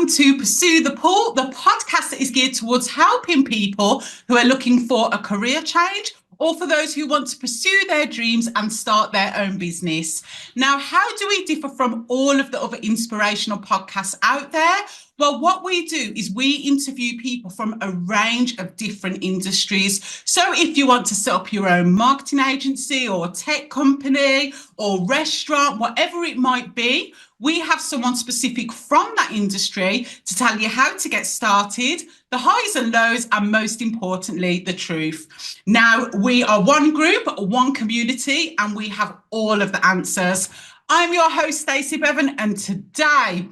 welcome to Pursue the Pull, the podcast that is geared towards helping people who are looking for a career change or for those who want to pursue their dreams and start their own business. Now, how do we differ from all of the other inspirational podcasts out there? Well, what we do is we interview people from a range of different industries. So if you want to set up your own marketing agency or tech company or restaurant, whatever it might be, we have someone specific from that industry to tell you how to get started, the highs and lows, and most importantly, the truth. Now, we are one group, one community, and we have all of the answers. I'm your host, Stacey Bevan, and today,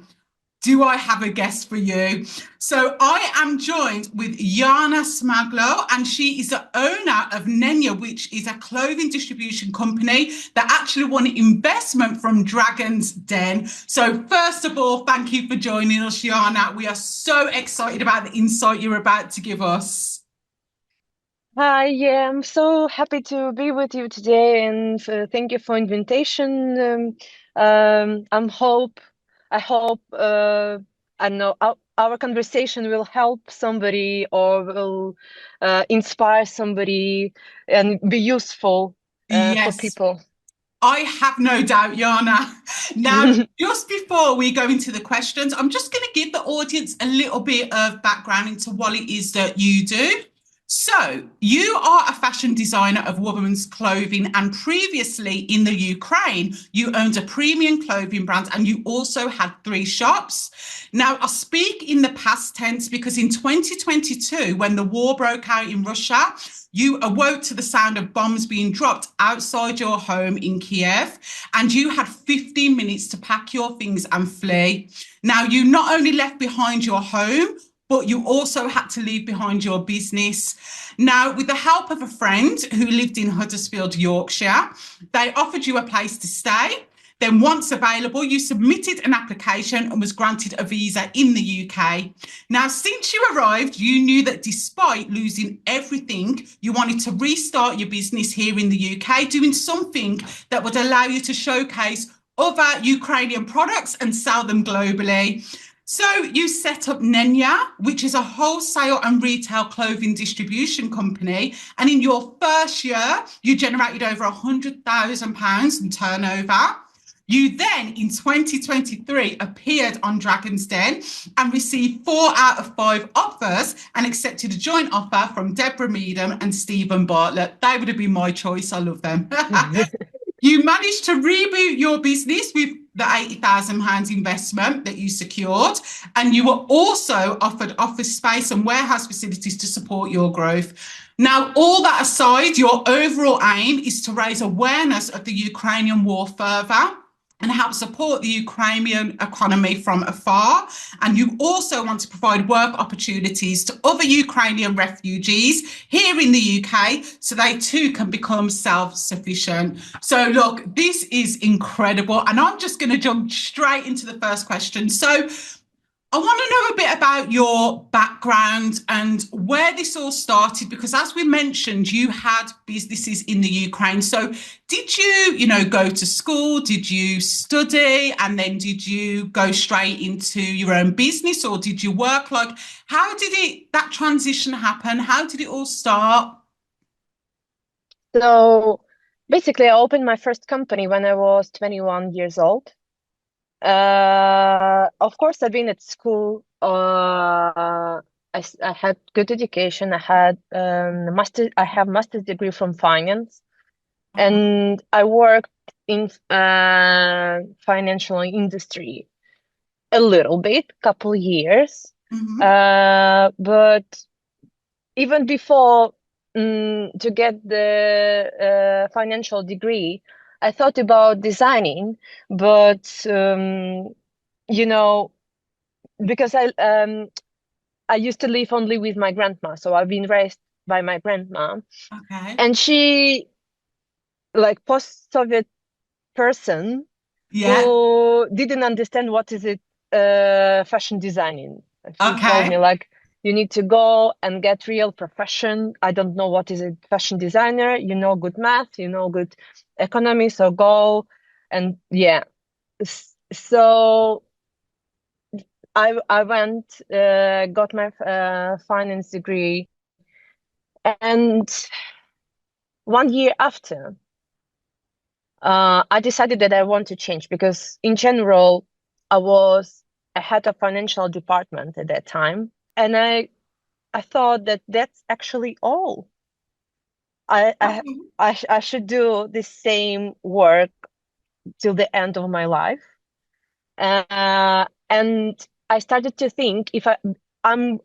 do I have a guest for you? So I am joined with Yana Smaglo, and she is the owner of Nenya, which is a clothing distribution company that actually won investment from Dragon's Den. So first of all, thank you for joining us, Yana. We are so excited about the insight you're about to give us. Hi, yeah, I'm so happy to be with you today, and thank you for invitation. I hope, I know our conversation will help somebody or will inspire somebody and be useful for Yes, people. I have no doubt, Yana. Now, just before we go into the questions, I'm just going to give the audience a little bit of background into what it is that you do. So, you are a fashion designer of women's clothing, and previously in the Ukraine, you owned a premium clothing brand and you also had three shops. Now, I speak in the past tense because in 2022, when the war broke out in Russia, you awoke to the sound of bombs being dropped outside your home in Kiev, and you had 15 minutes to pack your things and flee. Now, you not only left behind your home, but you also had to leave behind your business. Now, with the help of a friend who lived in Huddersfield, Yorkshire, they offered you a place to stay. Then, once available, you submitted an application and was granted a visa in the UK. Now, since you arrived, you knew that despite losing everything, you wanted to restart your business here in the UK, doing something that would allow you to showcase other Ukrainian products and sell them globally. So you set up Nenya, which is a wholesale and retail clothing distribution company. And in your first year, you generated over £100,000 in turnover. You then, in 2023, appeared on Dragon's Den and received 4 out of 5 offers and accepted a joint offer from Deborah Meadham and Stephen Bartlett. They would have been my choice. I love them. You managed to reboot your business with the £80,000 investment that you secured, and you were also offered office space and warehouse facilities to support your growth. Now, all that aside, your overall aim is to raise awareness of the Ukrainian war further and help support the Ukrainian economy from afar. And you also want to provide work opportunities to other Ukrainian refugees here in the UK so they too can become self-sufficient. So look, this is incredible. And I'm just going to jump straight into the first question. So I want to know a bit about your background and where this all started, because as we mentioned, you had businesses in the Ukraine. So did you go to school? Did you study? And then did you go straight into your own business, or did you work? Like, how did that transition happen? How did it all start? So basically, I opened my first company when I was 21 years old. Of course, I've been at school. I had good education. I had master. I have master's degree from finance, Okay. and I worked in financial industry a little bit, couple years. Mhm. But even before to get the financial degree, I thought about designing, but you know, because I used to live only with my grandma, so I've been raised by my grandma, Okay. and she like post-Soviet person Yeah. who didn't understand what is it fashion designing. She told me Okay. like you need to go and get real profession. I don't know what is a fashion designer. You know good math, you know good economy, so go and yeah. So I went got my finance degree, and 1 year after, I decided that I want to change because in general I was a head of financial department at that time, and I thought that that's actually all. I I Okay. I should do the same work till the end of my life. And I started to think if I'm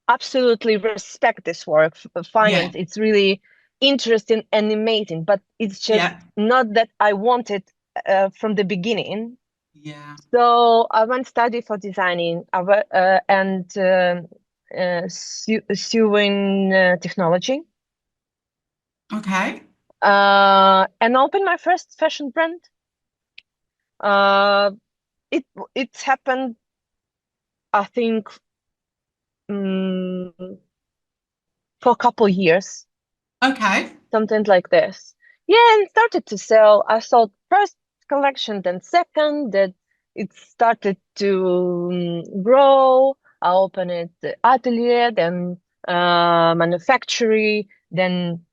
absolutely respect this work, Yeah. finance, it's really interesting and amazing, but it's just Yeah. not that I wanted from the beginning. Yeah. So I went study for designing and sewing technology, Okay. and opened my first fashion brand. Uh, it it's happened, I think, mm for a couple years, Okay. something like this. Yeah, and started to sell. I sold first collection, then second. That it started to grow. I opened it the atelier, then manufactory, then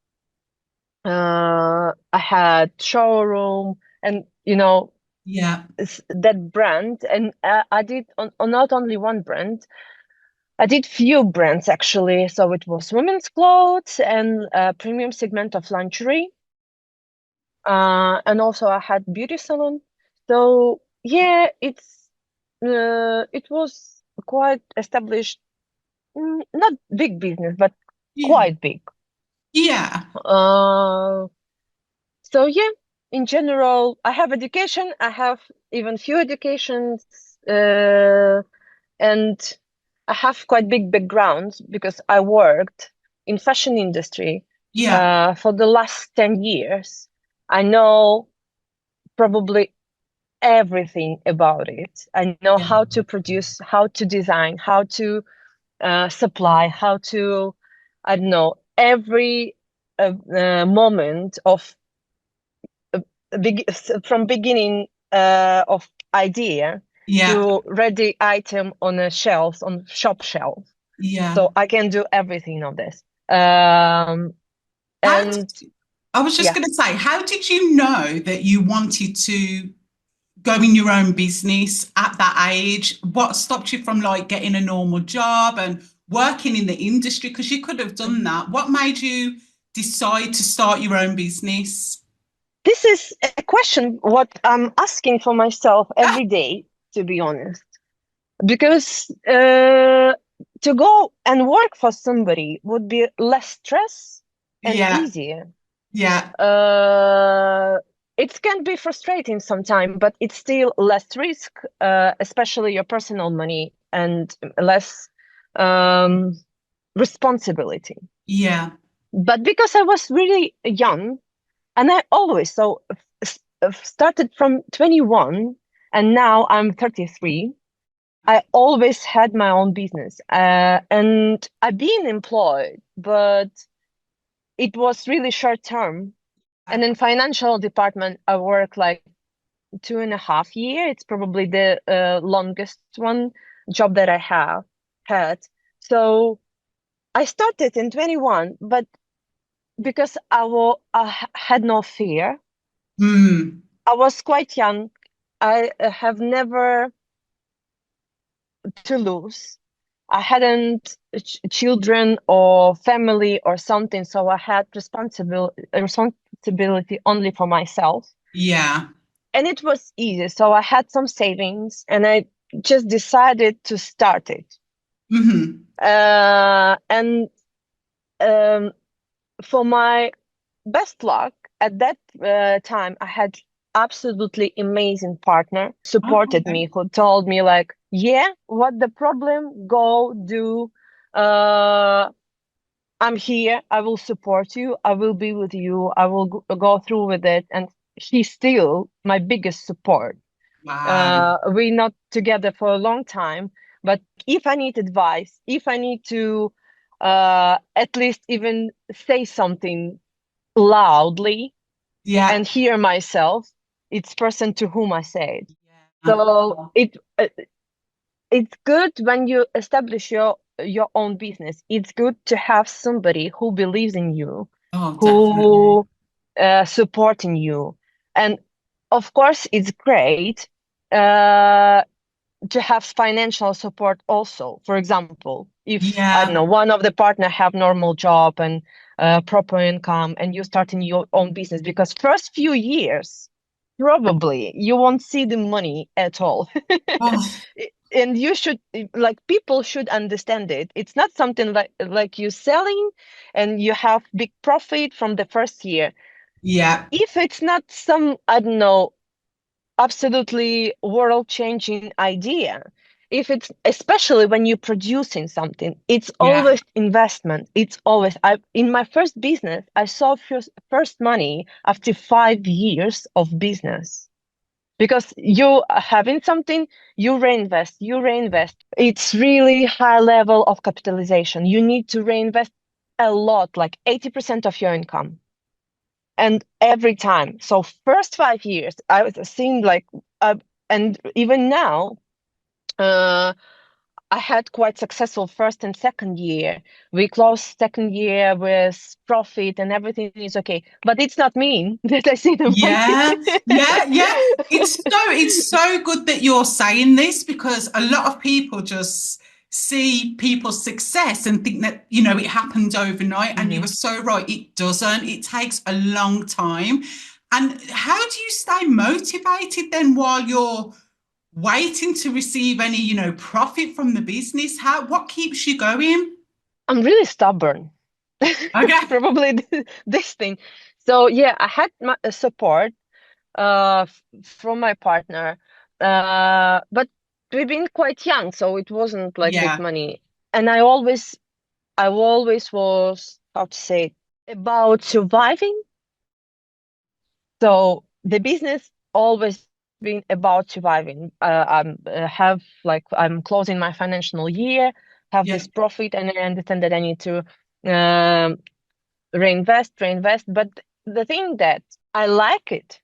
I had showroom, and Yeah. that brand. And I did on not only one brand. I did few brands actually. So it was women's clothes and a premium segment of lingerie. And also I had beauty salon. So yeah, it was quite established, not big business, but Yeah. quite big. Yeah. Uh, so yeah, in general, I have education. I have even few educations, and I have quite big background because I worked in fashion industry Yeah. for the last 10 years. I know probably everything about it. I know Yeah. how to produce, how to design, how to supply, how to, I don't know, every moment of from beginning of idea Yeah. to ready item on a shelf, on shop shelf. Yeah. So I can do everything on this. Um, How and did, I was just yeah, going to say, how did you know that you wanted to go in your own business at that age? What stopped you from like getting a normal job and working in the industry? Because you could have done Mhm. that. What made you decide to start your own business? This is a question what I'm asking for myself every day, to be honest, because to go and work for somebody would be less stress and Yeah. easier. Yeah. Uh, it can be frustrating sometimes, but it's still less risk, especially your personal money, and less um, responsibility. Yeah. But because I was really young, and I always started from 21, and now I'm 33. I always had my own business, and I've been employed, but it was really short term. And in financial department, I worked like 2.5 years. It's probably the longest one job that I have had. So I started in 21, but because had no fear, Hmm. I was quite young. I have never to lose. I hadn't children or family or something, so I had responsibility only for myself. Yeah. And it was easy. So I had some savings and I just decided to start it. Hmm. And um, for my best luck at that time, I had absolutely amazing partner supported Okay. me who told me like, yeah, what the problem? Go do. Uh, I'm here. I will support you. I will be with you. I will go through with it. And he's still my biggest support. Wow. We're not together for a long time, but if I need advice, if I need to at least even say something loudly Yeah. and hear myself, it's person to whom I say it. Yeah. So it's good when you establish your own business. It's good to have somebody who believes in you, Oh, definitely. who supporting you. And of course, it's great uh, to have financial support also. For example, if I don't Yeah. know, one of the partner have normal job and proper income, and you starting your own business, because first few years probably you won't see the money at all. Oh, And you should, like, people should understand it. It's not something like you selling and you have big profit from the first year. yeah. If it's not some, I don't know, absolutely world-changing idea, if it's, especially when you're producing something, it's Yeah. always investment. It's always, I in my first business, I saw first money after 5 years of business. Because you having something, you reinvest. It's really high level of capitalization. You need to reinvest a lot, like 80% of your income. And every time. So first 5 years, I was seeing like, and even now, uh, I had quite successful first and second year. We closed second year with profit and everything is okay. But it's not mean that I see the money. Yeah, yeah, yeah. It's so good that you're saying this because a lot of people just see people's success and think that, it happens overnight. And you were Mhm. so right, it doesn't. It takes a long time. And how do you stay motivated then while you're waiting to receive any, profit from the business? What keeps you going? I'm really stubborn. Okay. Probably this thing. So yeah, I had my support from my partner, but we've been quite young, so it wasn't like big Yeah, money. And I always was, how to say it, about surviving. So the business always been about surviving. I'm closing my financial year, have yeah, this profit, and I understand that I need to um, reinvest. But the thing that I like it,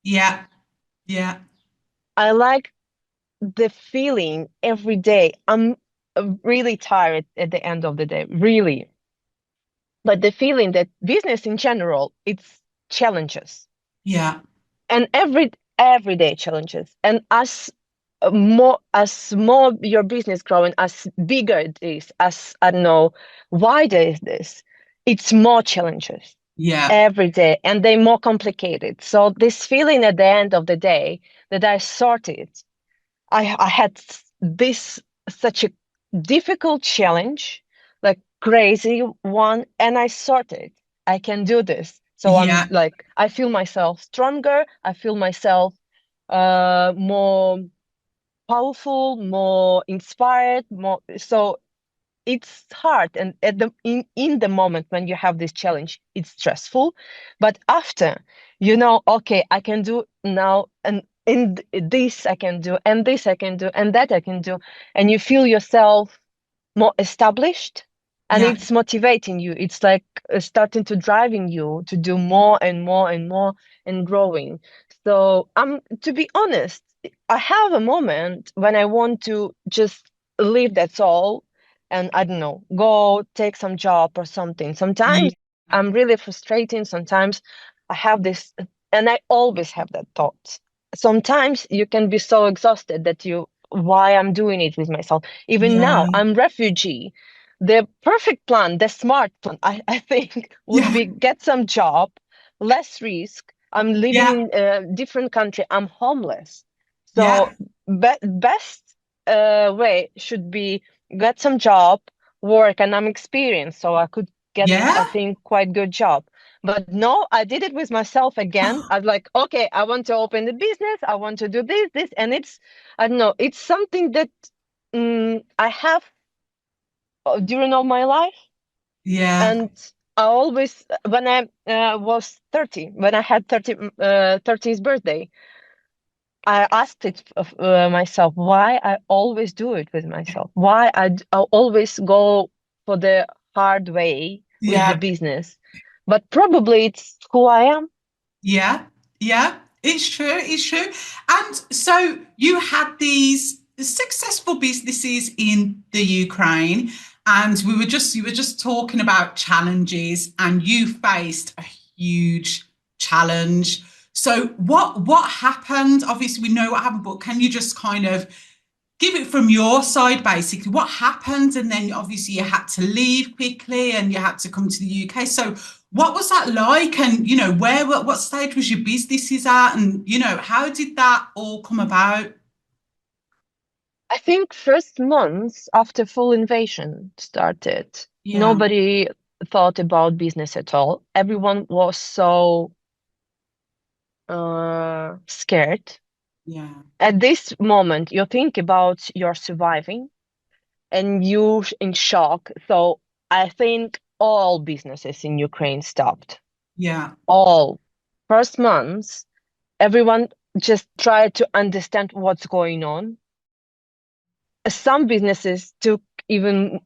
yeah, yeah, I like the feeling every day. I'm really tired at the end of the day, really. But the feeling that business in general, it's challenges yeah, and everyday challenges. And as more your business growing, as bigger it is, as I don't know, wider is this, it's more challenges yeah, every day and they're more complicated. So this feeling at the end of the day that I sorted, I had this such a difficult challenge, like crazy one, and I sorted. I can do this. So I'm yeah, like, I feel myself stronger. I feel myself more powerful, more inspired, more. So it's hard, and in the moment when you have this challenge, it's stressful. But after, okay, I can do now, and this I can do, and this I can do, and that I can do, and you feel yourself more established, and yeah, it's motivating you. It's like starting to driving you to do more and more and more and growing. So to be honest, I have a moment when I want to just leave, that's all, and I don't know, go take some job or something. yeah, Sometimes I'm really frustrating. Sometimes I have this, and I always have that thought. Sometimes you can be so exhausted that why I'm doing it with myself. Even now, yeah, I'm refugee. The perfect plan, the smart plan, I think, would yeah, be get some job, less risk. I'm living yeah, in a different country. I'm homeless. yeah, So best way should be get some job, work, and I'm experienced. So I could get, I yeah. think, quite good job. But no, I did it with myself again. I was like, okay, I want to open the business. I want to do this, and I don't know, it's something that I have during all my life. Yeah, And I always, when I was 30, when I had 30th birthday, I asked it of myself why I always do it with myself, why I always go for the hard way with the yeah, business. But probably it's who I am. yeah, yeah. It's true. It's true. And so you had these. successful businesses in the Ukraine, and you were just talking about challenges, and you faced a huge challenge. So what happened? Obviously, we know what happened, but can you just kind of give it from your side, basically? What happened? And then obviously you had to leave quickly, and you had to come to the UK. So what was that like? And what stage was your businesses at? And how did that all come about? I think first months after full invasion started, Yeah, nobody thought about business at all. Everyone was so scared. yeah, At this moment, you think about you're surviving and you in shock. So I think all businesses in Ukraine stopped. yeah, All first months, everyone just tried to understand what's going on. Some businesses took even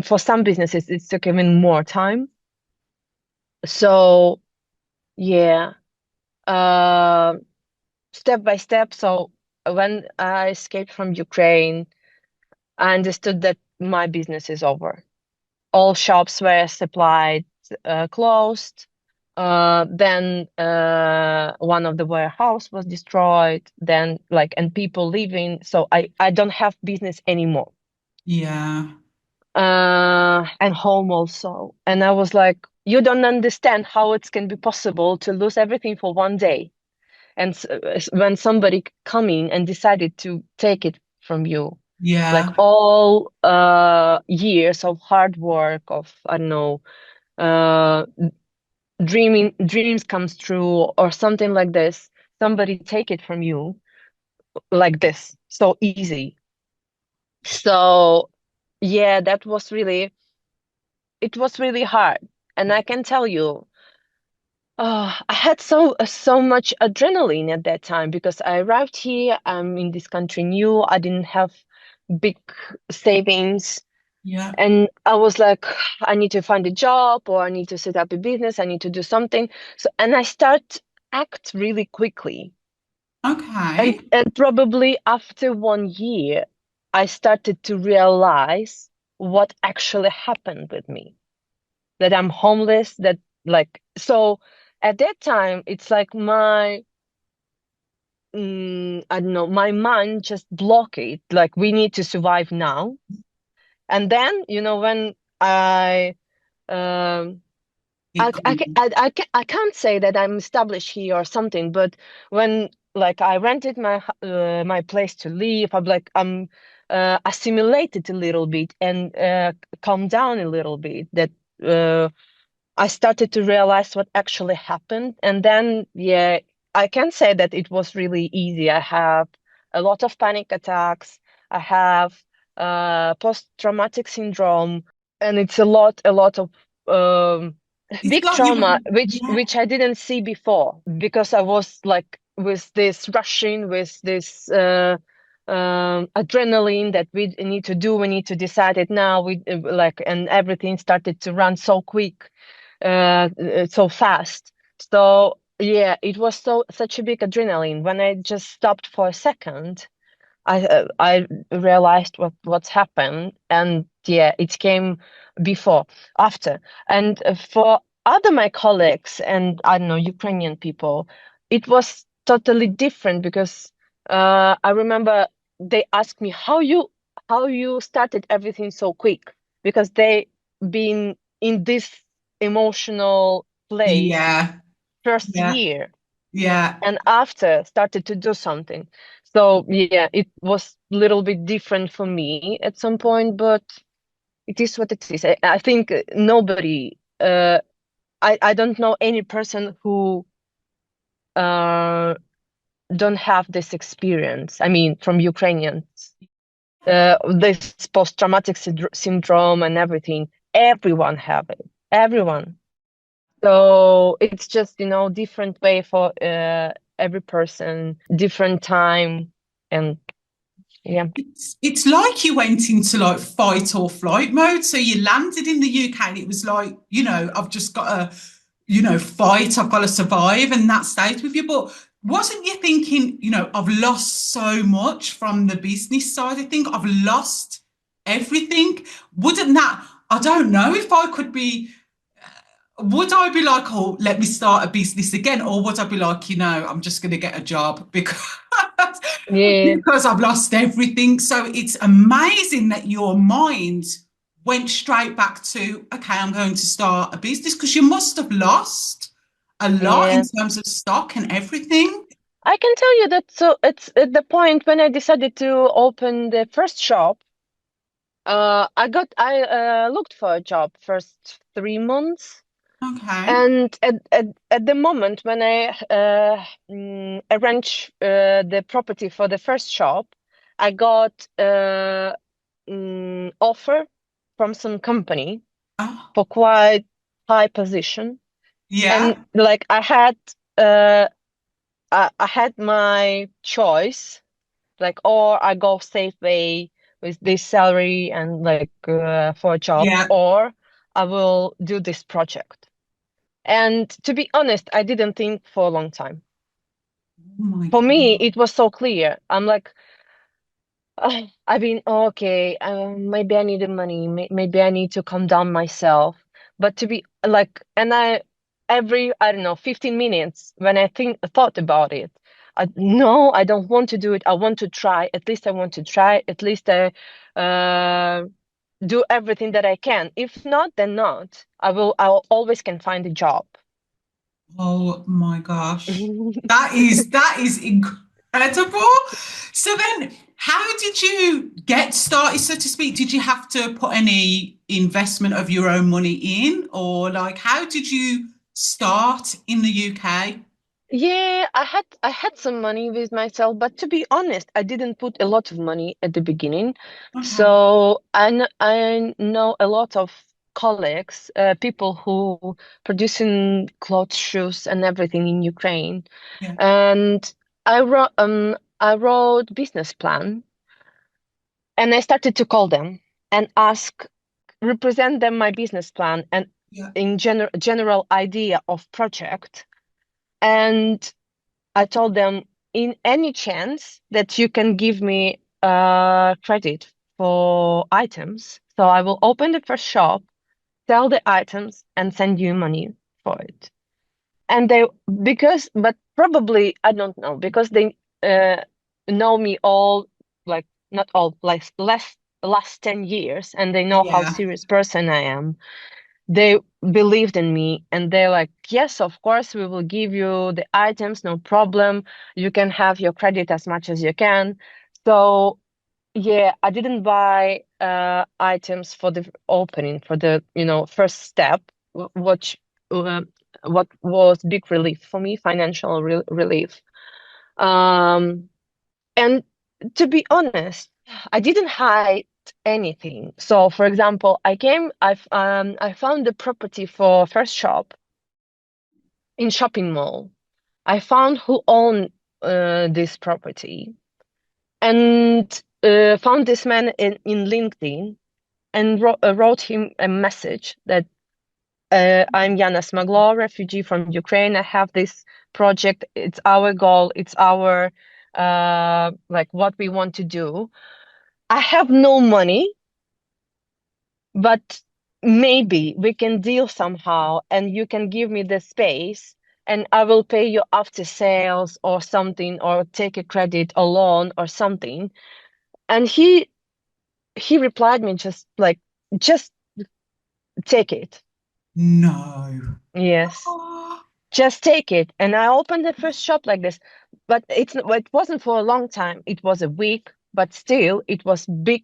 for some businesses it took even more time. So yeah, uh, step by step. So when I escaped from Ukraine, I understood that my business is over. All shops were supplied closed. Then one of the warehouse was destroyed. Then and people leaving. So I don't have business anymore. yeah, And home also. And I was like, you don't understand how it can be possible to lose everything for one day. And when somebody come in and decided to take it from you, like yeah. all years of hard work, of I don't know, uh, dreams comes true or something like this, somebody take it from you like this, so easy. So yeah, it was really hard. And I can tell you, I had so much adrenaline at that time because I arrived here. I'm in this country new. I didn't have big savings, Yeah. and I was like, I need to find a job or I need to set up a business. I need to do something. So, and I start act really quickly. Okay. And probably after 1 year, I started to realize what actually happened with me. That I'm homeless, that so at that time it's like I don't know, my mind just block it, like we need to survive now. And then, when I um It come- I can't say that I'm established here or something, but when I rented my place to live, I'm assimilated a little bit and calm down a little bit. That uh, I started to realize what actually happened. And then, yeah, I can say that it was really easy. I have a lot of panic attacks. I have post-traumatic syndrome, and it's a lot of um, it's big like you trauma, were, yeah. which I didn't see before because I was like with this rushing, with this adrenaline that we need to decide it now. And everything started to run so quick, so fast. So yeah, it was such a big adrenaline. When I just stopped for a second, I realized what's happened, and yeah, it came before, after, and for other my colleagues and I don't know Ukrainian people, it was totally different because I remember they asked me how you started everything so quick because they been in this emotional place Yeah, first yeah, year yeah. and after started to do something. So yeah, it was a little bit different for me at some point, but it is what it is. I think nobody, I don't know any person who uh, don't have this experience. I mean, from Ukrainians, this post-traumatic syndrome and everything, everyone have it, everyone. So it's just, different way for every person, different time, and yeah. It's like you went into like fight or flight mode. So you landed in the UK and it was like, I've just got to, fight, I've got to survive, and that stayed with you. But wasn't you thinking, I've lost so much from the business side? I think I've lost everything. Wouldn't that, I don't know if I could be, would I be like, oh, let me start a business again? Or would I be like, I'm just going to get a job because, Yeah, because I've lost everything. So it's amazing that your mind went straight back to, okay, I'm going to start a business because you must have lost a lot in yeah. terms of stock and everything. I can tell you that, so it's at the point when I decided to open the first shop. I looked for a job first 3 months, Okay. and at the moment when I arranged the property for the first shop, I got offer from some company Oh, for quite high position, and yeah. like uh I had my choice, like, or I go safe way with this salary and like for a job, Yeah. or I will do this project. And to be honest, I didn't think for a long time. Oh my For me, God. it was so clear. I'm like, I've been okay. Maybe I need the money. Maybe I need to calm down myself. But to be like, and I every I don't know 15 minutes when I thought about it, no, I don't want to do it. I want to try. At least I want to try. At least I do everything that I can. If not, then not. I'll always can find a job. Oh my gosh. That is incredible. So then how did you get started, so to speak? Did you have to put any investment of your own money in? Or like how did you start in the UK? Yeah, I had some money with myself, but to be honest, I didn't put a lot of money at the beginning. Okay. So I know a lot of colleagues, people who producing clothes, shoes, and everything in Ukraine, Yeah. and I wrote business plan, and I started to call them and represent them my business plan and Yeah. in general idea of project. And I told them, in any chance that you can give me credit for items, so I will open the first shop, sell the items, and send you money for it. And but probably, I don't know, because they uh, know me all, like, not all, like, last 10 years, and they know how Yeah. serious person I am. They believed in me, and they're like, yes, of course, we will give you the items, no problem. You can have your credit as much as you can. So yeah, I didn't buy items for the opening, for the first step, which uh, what was big relief for me, financial relief. Um, and to be honest, I didn't hide anything. So, for example, I found the property for first shop in shopping mall. I found who owned this property, and found this man in LinkedIn, and wrote him a message that I'm Yana Smaglo, refugee from Ukraine. I have this project. It's our goal. It's our like what we want to do. I have no money, but maybe we can deal somehow, and you can give me the space, and I will pay you after sales or something, or take a credit or loan or something. And he replied me, just take it. No. Yes. Oh, Just take it. And I opened the first shop like this, but it wasn't for a long time. It was a week, but still, it was big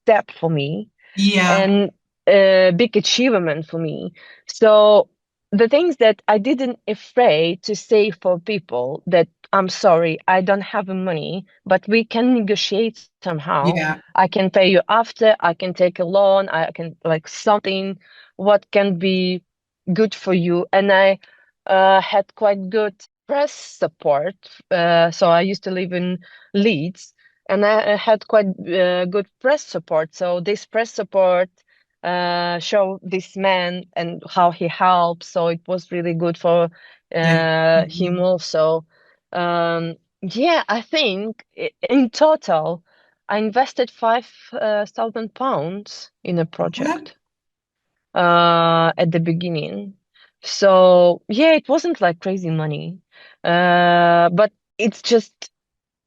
step for me, yeah. and a big achievement for me. So the things that I didn't afraid to say for people, that I'm sorry, I don't have the money, but we can negotiate somehow. Yeah. I can pay you after, I can take a loan, I can, like, something what can be good for you. And I had quite good press support. So I used to live in Leeds, and I had quite good press support. So this press support showed this man and how he helps. So it was really good for Yeah. him Mhm. also. Yeah, I think in total, I invested £5,000 in a Yeah. project at the beginning. So yeah, it wasn't like crazy money. But it's just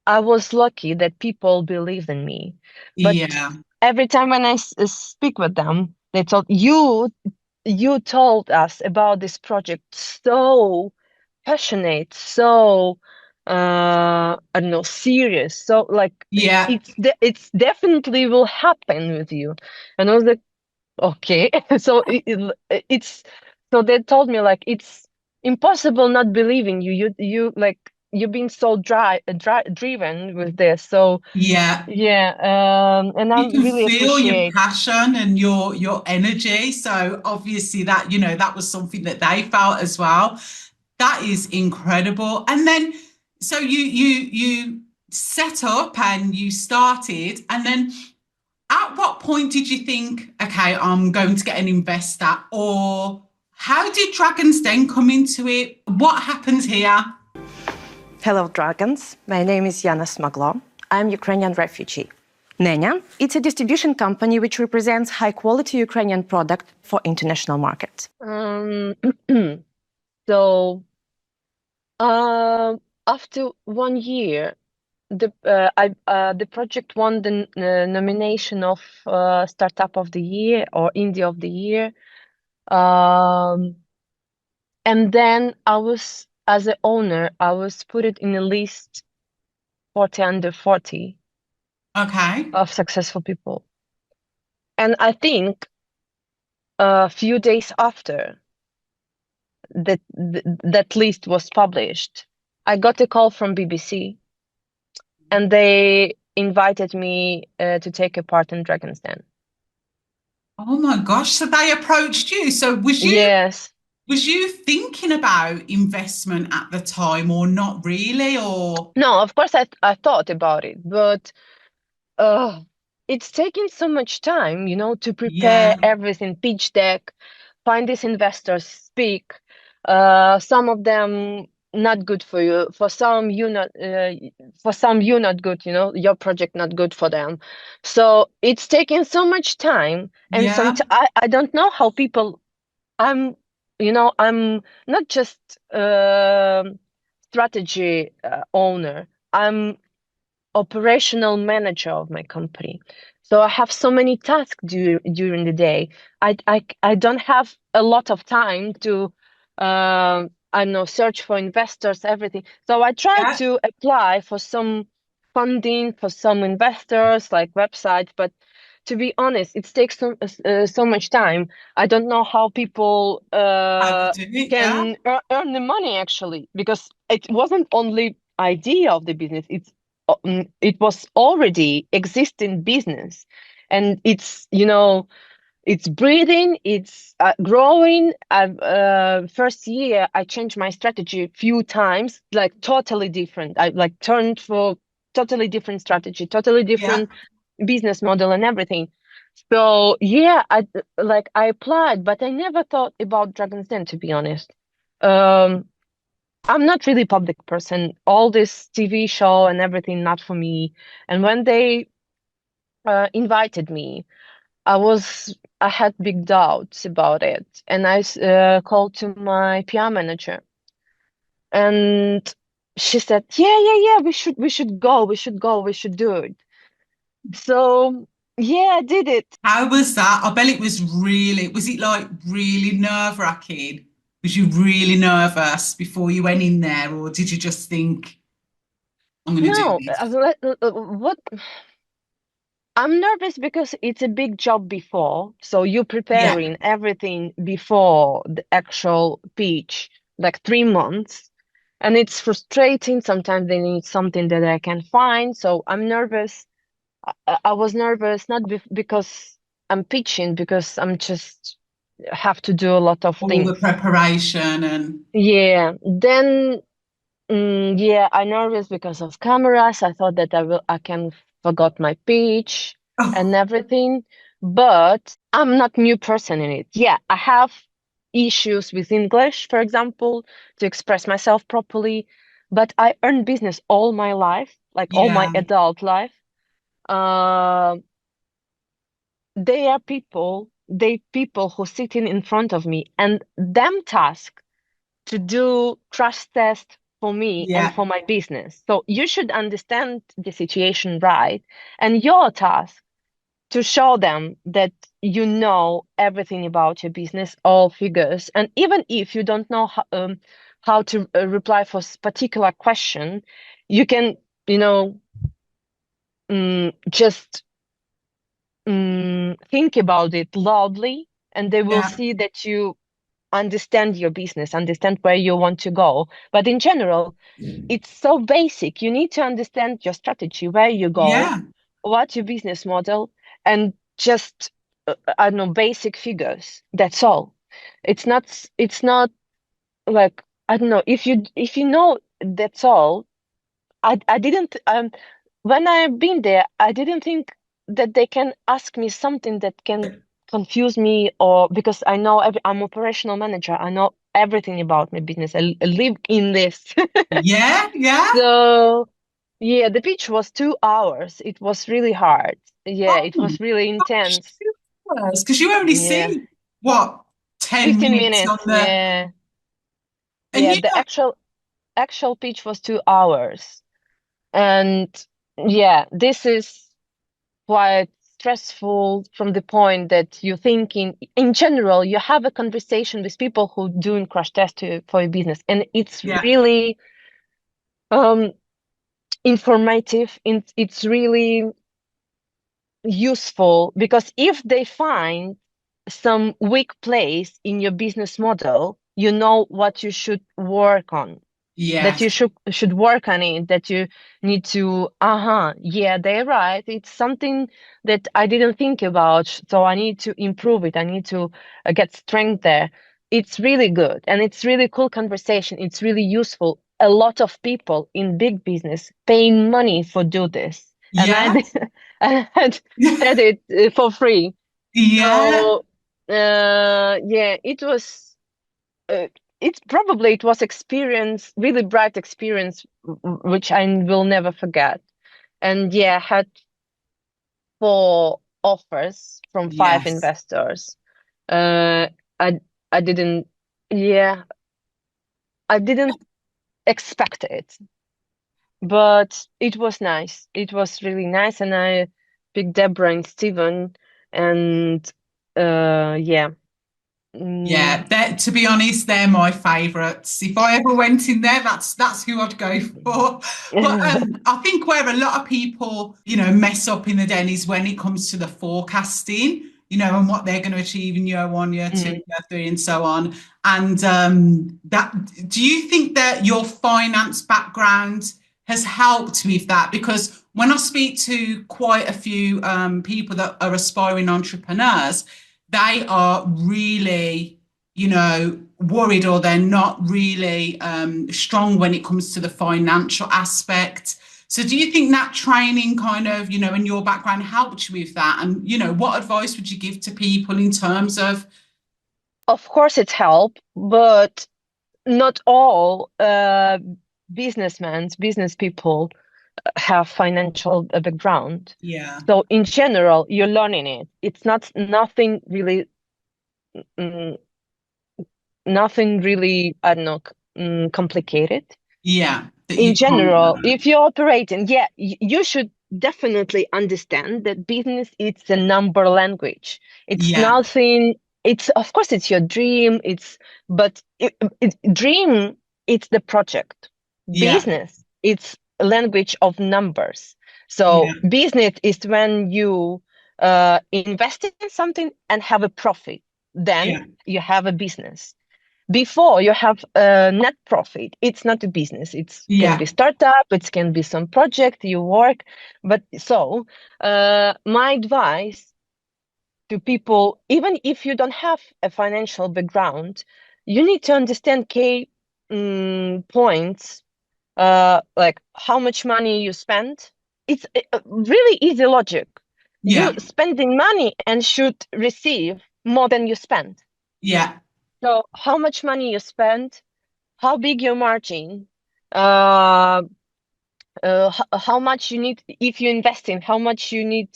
I was lucky that people believed in me. But Yeah. every time when I speak with them, they told you told us about this project so passionate, so I don't know, serious. So like Yeah. it's definitely will happen with you. And I was like, okay. So it's so they told me like it's impossible not believing you. You like you've been so driven with this. So Yeah. yeah, and I You can really feel your appreciate. passion and your energy. So obviously that, that was something that they felt as well. That is incredible. And then so you set up and you started, and then at what point did you think, okay, I'm going to get an investor? Or how did Dragons Den come into it? What happened here? Hello, Dragons. My name is Yana Smaglo. I'm Ukrainian refugee. Nenya, it's a distribution company which represents high-quality Ukrainian product for international markets. Um, so after 1 year, the project won the nomination of Startup of the Year or Indie of the Year. Um, and then I was, as an owner, I was put it in a list 40 under 40 Okay. of successful people. And I think a few days after that list was published, I got a call from BBC, and they invited me to take a part in Dragon's Den. Oh my gosh. So they approached you. So Yes. was you thinking about investment at the time or not really? Or No, of course I thought about it, but uh, it's taking so much time, to prepare yeah, everything, pitch deck, find these investors, speak. Some of them not good for you. For some you not good, your project not good for them. So it's taking so much time, and yeah, I don't know how people. I'm, I'm not just strategy owner. I'm operational manager of my company. So I have so many tasks during the day. I don't have a lot of time to, I don't know, search for investors, everything. So I try yeah. to apply for some funding for some investors, like websites, but to be honest, it takes so much time. I don't know how people How to do it? Yeah, can earn the money actually, because it wasn't only idea of the business. It was already existing business, and it's breathing, it's growing. First year I changed my strategy a few times, like totally different. I like turned for totally different strategy, totally yeah. different business model and everything. So yeah, I applied, but I never thought about Dragon's Den, to be honest. Um, I'm not really public person. All this TV show and everything, not for me. And when they invited me, I had big doubts about it, and I called to my PR manager, and she said, "Yeah, yeah, yeah, we should go, we should do it." So yeah, I did it. How was that? I bet it was it like really nerve-wracking? Was you really nervous before you went in there, or did you just think, I'm going to do No, this? what I'm nervous because it's a big job before, so you're Yeah, preparing everything before the actual pitch, like 3 months, and it's frustrating. Sometimes they need something that I can find, so I'm nervous. I was nervous not because I'm pitching, because I'm just have to do a lot of all the things. preparation and Yeah, then yeah, I nervous because of cameras. I thought that I can forgot my pitch oh, and everything, but I'm not new person in it. Yeah, I have issues with English, for example, to express myself properly. but I earned business all my life, like all my Yeah. adult life. Uh, they people who sitting in front of me and them task to do crash test for me and Yeah. for my business. So you should understand the situation right, and your task to show them that you know everything about your business, all figures, and even if you don't know how to reply for particular question, you can, you know, just think about it loudly, and they will Yeah. see that you understand your business, understand where you want to go. But in general, it's so basic. You need to understand your strategy, where you go, Yeah. what's your business model, and just I don't know, basic figures. That's all. It's not like, I don't know, if you know that's all. I didn't when I've been there, I didn't think that they can ask me something that can confuse me, or because I know I'm operational manager. I know everything about my business. I live in this. Yeah. Yeah. So yeah, the pitch was 2 hours. It was really hard. Yeah, Oh, it was really intense. because you only Yeah, see what 10 15 minutes on minutes. the Yeah, and yeah. you The know actual pitch was 2 hours, and yeah, this is quite stressful from the point that you're thinking in general. You have a conversation with people who doing crash test for your business, and it's yeah, really um informative. It's really useful, because if they find some weak place in your business model, you know what you should work on, that you yes, should work on it, that you need to, yeah, they're right, it's something that I didn't think about, so I need to improve it, I need to get strength there. It's really good, and it's really cool conversation, it's really useful. A lot of people in big business paying money for do this, and I yeah, I had it for free. yeah, So yeah, it was uh, it was experience, really bright experience, which I will never forget. And yeah, I had 4 offers from 5 yes, investors. Uh, I I didn't, yeah, I didn't expect it, but it was nice. It was really nice, and I picked Deborah and Steven, and yeah. yeah. Mm. To be honest, they're my favourites. If I ever went in there, that's who I'd go for. But I think where a lot of people, mess up in the den is when it comes to the forecasting, and what they're going to achieve in year one, year two, Mm. year three, and so on. And that, do you think that your finance background has helped with that? Because when I speak to quite a few people that are aspiring entrepreneurs, they are really, worried, or they're not really strong when it comes to the financial aspect. So do you think that training kind of, in your background helped you with that? And, what advice would you give to people in terms of, Of course, it helped, but not all business people have financial background. yeah, So in general, you're learning it. It's not nothing really, mm, nothing really, I don't know, complicated. yeah, that In you can't general, learn? if you're operating, yeah, you should definitely understand that business is a number language. It's Yeah, nothing. It's, of course, it's your dream. But dream, it's the project. yeah, Business, it's a language of numbers. So yeah, business is when you invest in something and have a profit. Then yeah, you have a business. Before you have a net profit, it's not a business. It can yeah, be startup, it can be some project you work. But so my advice to people, even if you don't have a financial background, you need to understand key points, like how much money you spend. It's really easy logic. You yeah, spending money and should receive more than you spend. yeah, So how much money you spend, how big your margin, uh, how much you need if you invest in, how much you need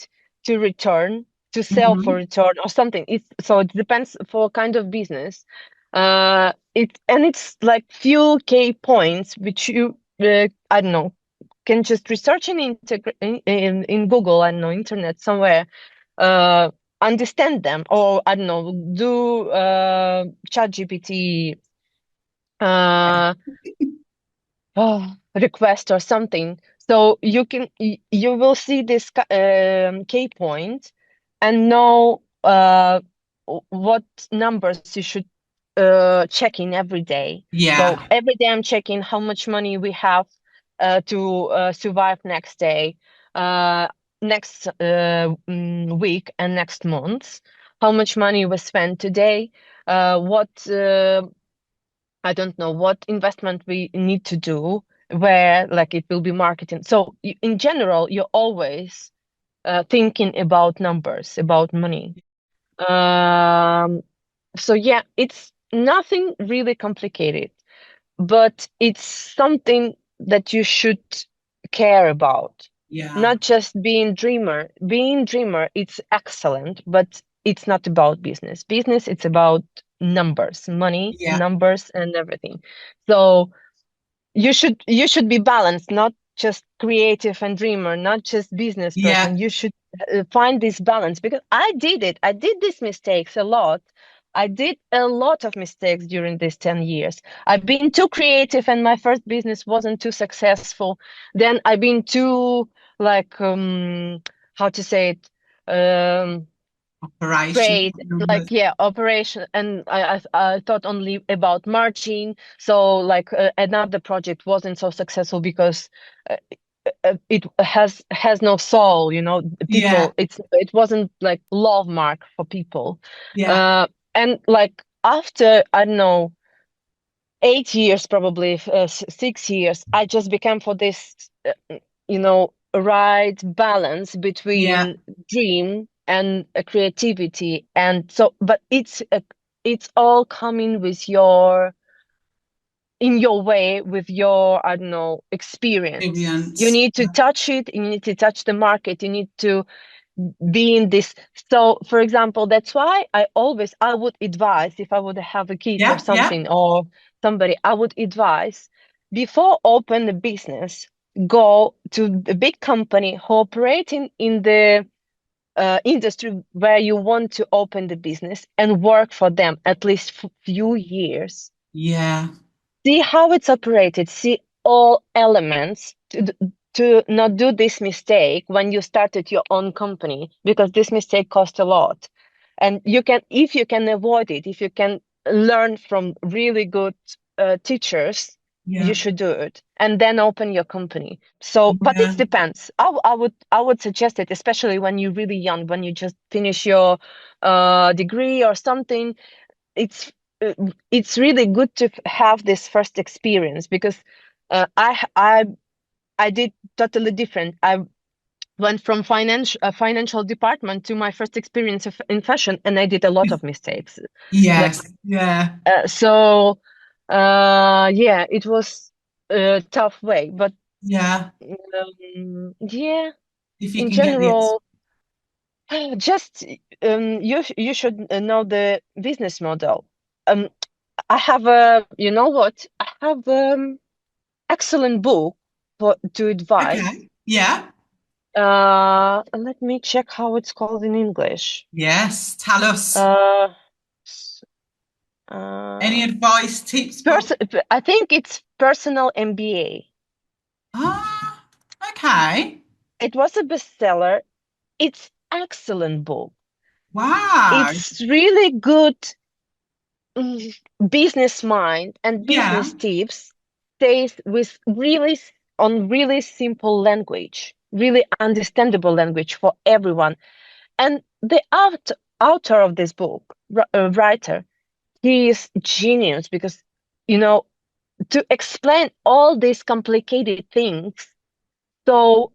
to return to sell for Mhm. return or something. So it depends for kind of business. It's like few key points which you I don't know, can just research in Google, I don't know, internet somewhere, uh, understand them, or I don't know, do ChatGPT uh, request or something. So you will see this key point and know what numbers you should check in every day. So Yeah, every day I'm checking how much money we have to survive next day, uh, next week, and next month. How much money we spend today? What I don't know what investment we need to do, where like it will be marketing. So in general, you're always thinking about numbers, about money. Um, so yeah, it's nothing really complicated, but it's something that you should care about. yeah, Not just being dreamer. Being dreamer, it's excellent, but it's not about business. Business, it's about numbers, money, yeah, numbers, and everything. So you should be balanced, not just creative and dreamer, not just business yeah. person. You should find this balance, because I did it. I did these mistakes a lot. I did a lot of mistakes during these 10 years. I've been too creative and my first business wasn't too successful. Then I've been too like how to say it, Operation trade, numbers. like yeah, operation, and I thought only about margin. So like another project wasn't so successful because uh, it has no soul, Yeah, people. It wasn't like love mark for people. yeah, uh and like after, I don't know, 8 years, probably 6 years, I just became for this right balance yeah. between dream and creativity. And so, but it's all coming with your in your way, with your, I don't know, experience. You Experience. need to touch it, you need to touch the market, you need to be in this. So for example, that's why I would advise, if I would have a kid or Yeah, yeah, something, or somebody, I would advise, before open the business, go to a big company who operating in the industry where you want to open the business, and work for them at least few years. yeah, See how it's operated, see all elements to not do this mistake when you started your own company, because this mistake costs a lot. And you can, if you can avoid it, if you can learn from really good teachers, you yeah, should do it and then open your company. So, but it yeah, depends. I would suggest it, especially when you're really young, when you just finish your degree or something. It's uh, it's really good to have this first experience, because I did totally different. I went from financial department to my first experience in fashion, and I did a lot of mistakes. Like yes, yeah, so, yeah, it was a tough way, but yeah. yeah, If you in can get the general, just you should know the business model. Um, I have a, you know what? I have excellent book for to advise. okay, yeah, Let me check how it's called in English. yes. Tell us Uh, s- any uh, advice, tips for. I think it's Personal MBA. Ah, okay. It was a bestseller. It's excellent book. Wow. It's really good mm, business mind and Yeah, business tips, stays with on really simple language, really understandable language for everyone. And the author of this book, writer, he is genius, because you know to explain all these complicated things so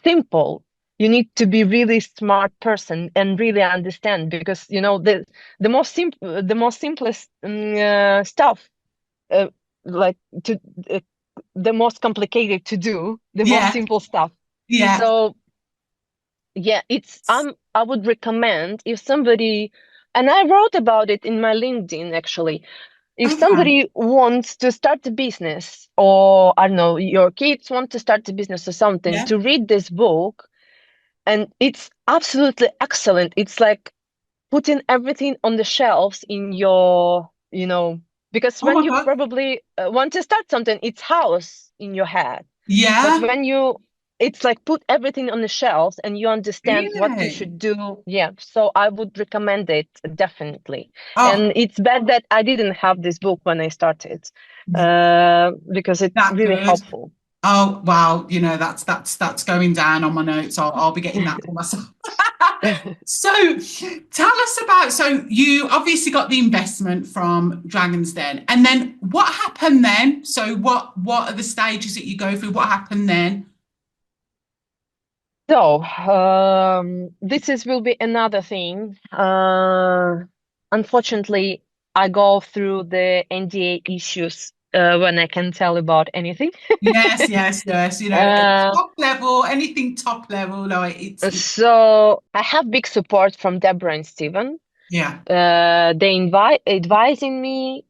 simple, you need to be really smart person and really understand, because the most simplest stuff, uh, like to uh, the most complicated to do, the most Yeah. simple stuff. Yeah. So yeah, I would recommend if somebody, and I wrote about it in my LinkedIn actually. If Okay. somebody wants to start a business, or I don't know, your kids want to start a business or something, Yeah. to read this book, and it's absolutely excellent. It's like putting everything on the shelves in your, because Oh when my you God. probably want to start something, it's house in your head. But Yeah. it's like put everything on the shelves and you understand what you Really? should do. Yeah. So I would recommend it definitely. Oh, And it's bad that I didn't have this book when I started, because it's that really good. helpful. Oh, wow. That's going down on my notes. I'll be getting that for myself. So tell us about, so you obviously got the investment from Dragon's Den, and then what happened then? So what are the stages that you go through? What happened then? So, will be another thing. Unfortunately, I go through the NDA issues when I can tell about anything. Yes, yes, yes. At Uh, top level, anything top level, like it's so I have big support from Deborah and Steven. yeah. They advising me.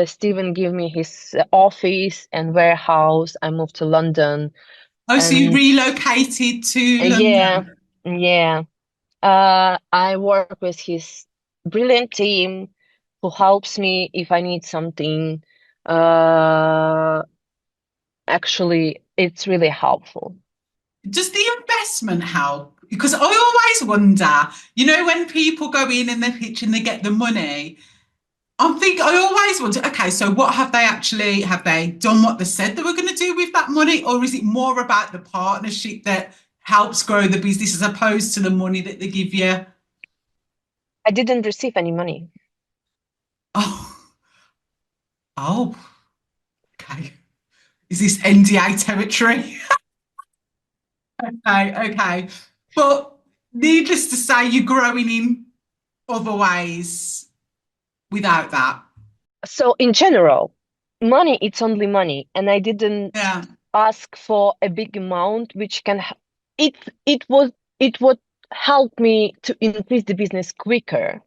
Steven give me his office and warehouse. I moved to London, Oh, so you and relocated to yeah, London. yeah. I work with his brilliant team who helps me if I need something. Uh, Actually, it's really helpful. Does the investment help? Because I always wonder, when people go in and they pitch and they get the money, I always wonder, okay, so what have they done what they said they were going to do with that money? Or is it more about the partnership that helps grow the business as opposed to the money that they give you? I didn't receive any money. Oh, oh, okay. Is this NDA territory? Okay, okay. But needless to say, you're growing in other ways without that. So in general, money, it's only money, and I didn't Yeah, ask for a big amount, which it it would help me to increase the business quicker.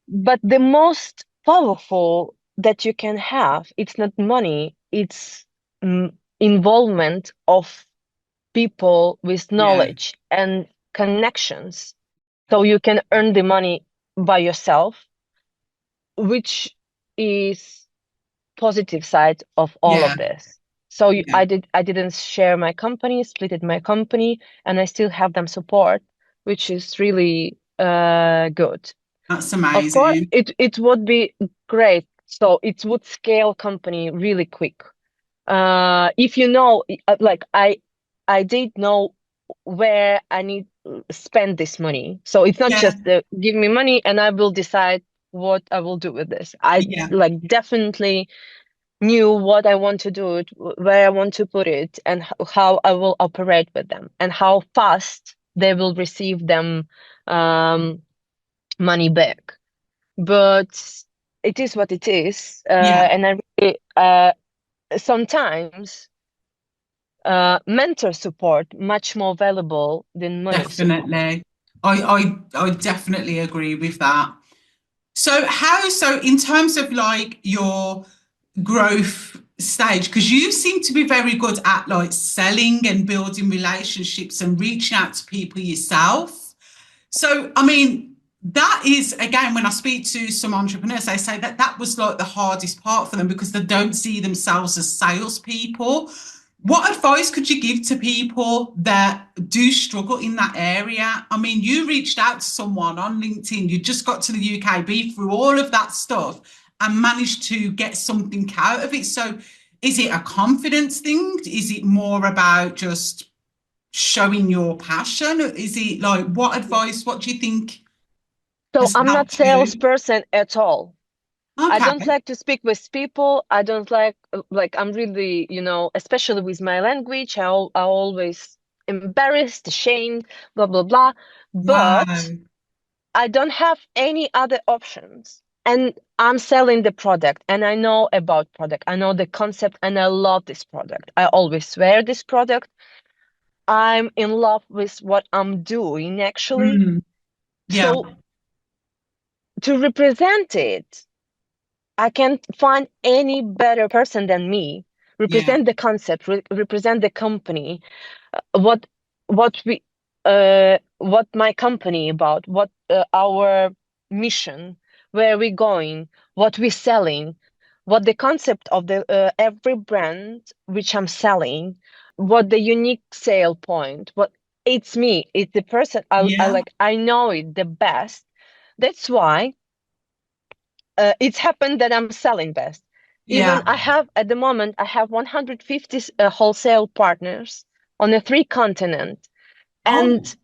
But the most powerful that you can have, it's not money, it's involvement of people with yeah, knowledge and connections. So you can earn the money by yourself, which is positive side of all yeah, of this. So yeah. I didn't share my company, splitted my company, and I still have them support, which is really good. That's Of course, amazing. it would be great. So it would scale company really quick. If you know, like I did know where I need to spend this money. So it's not Yeah, just give me money and I will decide what I will do with this. I yeah, like definitely knew what I want to do, where I want to put it, and how I will operate with them, and how fast they will receive them money back. But it is what it is, yeah, and I really, sometimes mentor support much more valuable than money support. definitely. I definitely agree with that. So in terms of like your growth stage, because you seem to be very good at like selling and building relationships and reaching out to people yourself. So, I mean, that is again, when I speak to some entrepreneurs, they say that that was like the hardest part for them because they don't see themselves as salespeople. What advice could you give to people that do struggle in that area? I mean, you reached out to someone on LinkedIn, you just got to the UKB through all of that stuff and managed to get something out of it. So, is it a confidence thing? Is it more about just showing your passion? Is it like what do you think So has I'm not helped you? salesperson at all. I don't Okay. like to speak with people. I don't like I'm really, especially with my language, I always embarrassed, ashamed, blah blah blah. But Wow. I don't have any other options. and I'm selling the product, and I know about product. I know the concept, and I love this product. I always wear this product. I'm in love with what I'm doing, actually. Yeah. So to represent it, I can't find any better person than me. Yeah. Represent the concept, represent the company, what we what my company about, what our mission, where we going, what we selling, what the concept of the every brand which I'm selling, what the unique sale point, what it's me, it's the person I Yeah. like, I know it the best. That's why it's happened that I'm selling best. Even Yeah. I have at the moment I have 150 wholesale partners on the 3 continents, Oh, and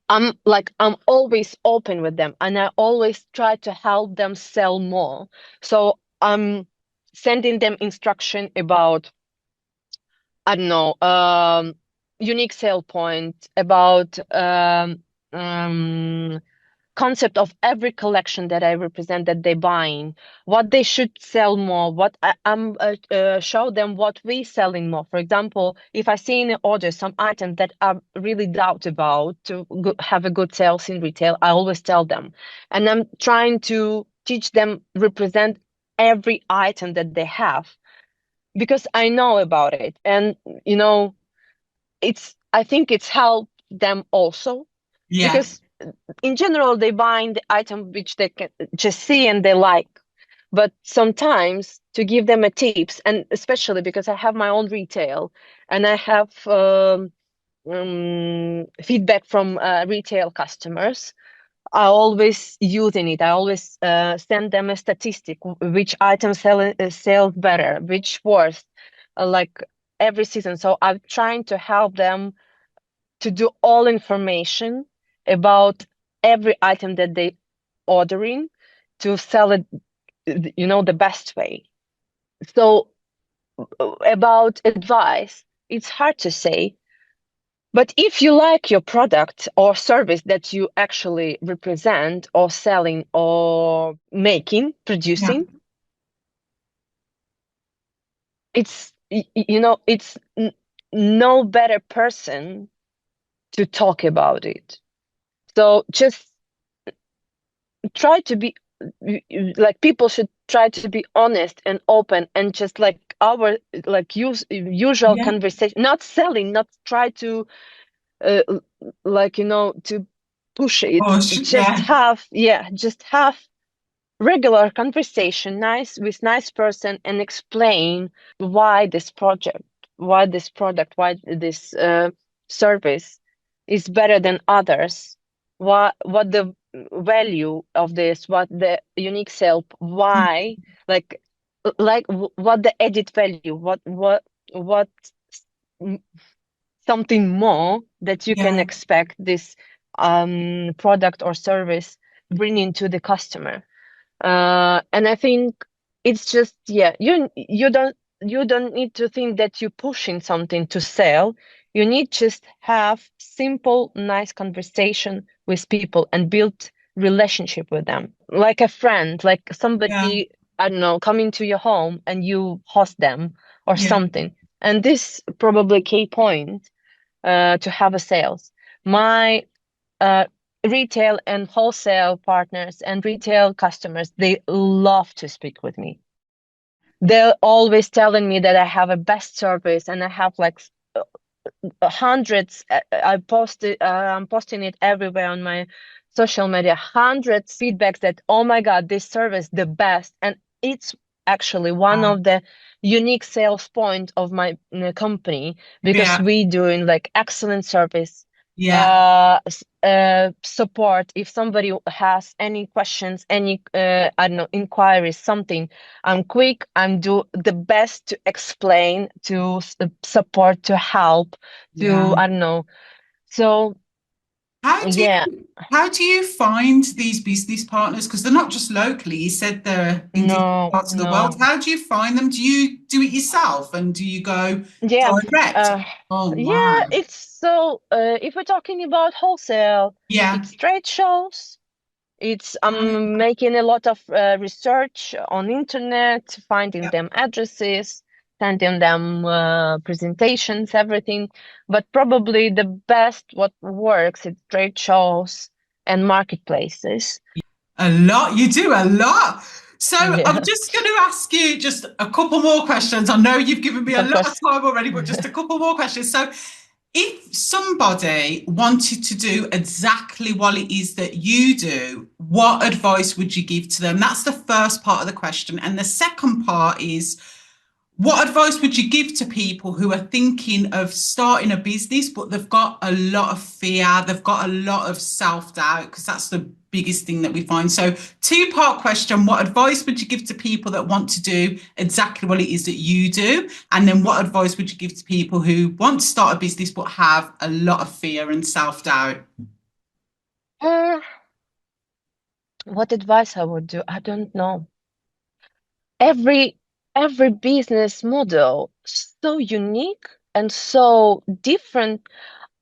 I'm always open with them, and I always try to help them sell more. So I'm sending them instruction about, I don't know, unique sale point, about um, concept of every collection that I represent that they're buying, what they should sell more, what I'm show them what we selling more. For example, if I see in the order some items that I really doubt about to have a good sales in retail, I always tell them, and I'm trying to teach them represent every item that they have because I know about it, and you know, I think it's helped them also yeah. because in general they buying the item which they can just see and they like, but sometimes to give them a tips, and especially because I have my own retail and I have feedback from retail customers, I always using it. I always send them a statistic which item sells better, which worse, like every season. So I'm trying to help them to do all information about every item that they ordering to sell it, you know, the best way. So about advice, it's hard to say, but if you like your product or service that you actually represent or selling or making, Yeah. producing, it's you know, it's no better person to talk about it. So just try to be like, people should try to be honest and open, and just like our like usual Yeah. conversation, not selling, not try to uh, like, you know, to push it, Gosh. just Yeah. have, yeah, just have regular conversation, nice with nice person, and explain why this project, why this product, why this service is better than others, what the value of this, what the unique self, why, like what the added value, what mm, something more that you can Yeah. expect this product or service bringing to the customer. And I think it's just, yeah, you don't need to think that you're pushing something to sell. You need just have simple, nice conversation with people and build relationship with them, like a friend, like Yeah. somebody, I don't know, coming to your home and you host them or Yeah. something. And this probably key point to have a sales. My uh, retail and wholesale partners and retail customers, they love to speak with me. They're always telling me that I have a best service, and I have like hundreds. I'm posting it everywhere on my social media. Hundreds feedbacks that, oh my God, this service the best, and it's actually one Wow. of the unique sales point of my company, because Yeah. we doing like excellent service, Yeah. support. If somebody has any questions, any I don't know, inquiries, something, I'm quick. I'm do the best to explain, to support, to help, Yeah. to, I don't know. So How do yeah, how do you find these business partners? Because they're not just locally. You said they're in different no, parts of the world. no, How do you find them? Do you do it yourself and do you go yeah, direct? uh, Oh yeah. wow. It's so if we're talking about wholesale, Yeah. it's trade shows, I'm making a lot of research on internet, finding them addresses, sending them presentations, everything. But probably the best what works is trade shows and marketplaces. A lot. You do a lot. So Yeah, I'm just going to ask you just a couple more questions. I know you've given me a of lot of course. time already, but just a couple more questions. So if somebody wanted to do exactly what it is that you do, what advice would you give to them? That's the first part of the question. And the second part is, what advice would you give to people who are thinking of starting a business, but they've got a lot of fear, they've got a lot of self-doubt, because that's the biggest thing that we find. So, two-part question, what advice would you give to people that want to do exactly what it is that you do? And then what advice would you give to people who want to start a business but have a lot of fear and self-doubt? What advice I would do? I don't know. Every business model so unique and so different.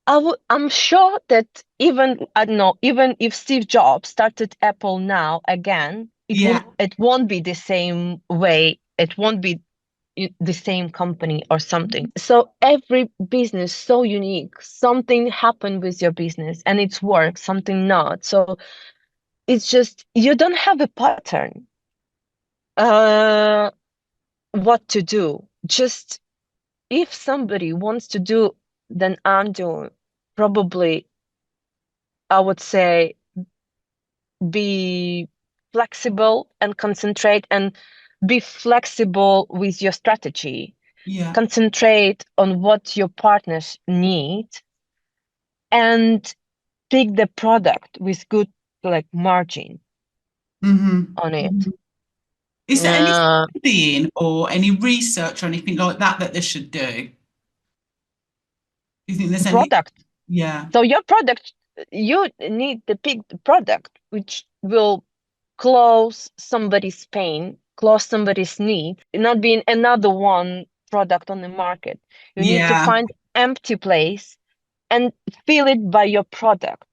I'm sure that even I don't know, even if Steve Jobs started Apple now again, Yeah. it won't be the same way. It won't be the same company or something. So every business so unique. Something happened with your business and it's worked, something not. So it's just you don't have a pattern. What to do? Just if somebody wants to do, then I'm doing. Probably, I would say be flexible and concentrate and be flexible with your strategy. Yeah. Concentrate on what your partners need and pick the product with good like margin on it. Is there any Uh, studying or any research or anything like that that they should do? Do you think there's any? product. Yeah. So your product, you need to pick the product which will close somebody's pain, close somebody's need, not being another one product on the market. You need to Yeah. find empty place and fill it by your product.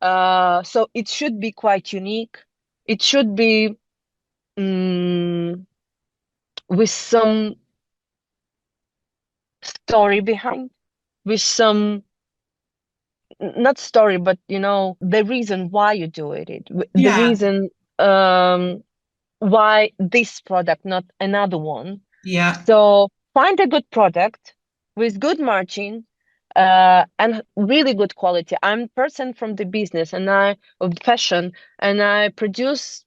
So it should be quite unique. It should be with some story behind, with some not story, but the reason why you do it, the Yeah. reason why this product, not another one. Yeah. So find a good product with good margin and really good quality. I'm a person from the business and of fashion, and I produce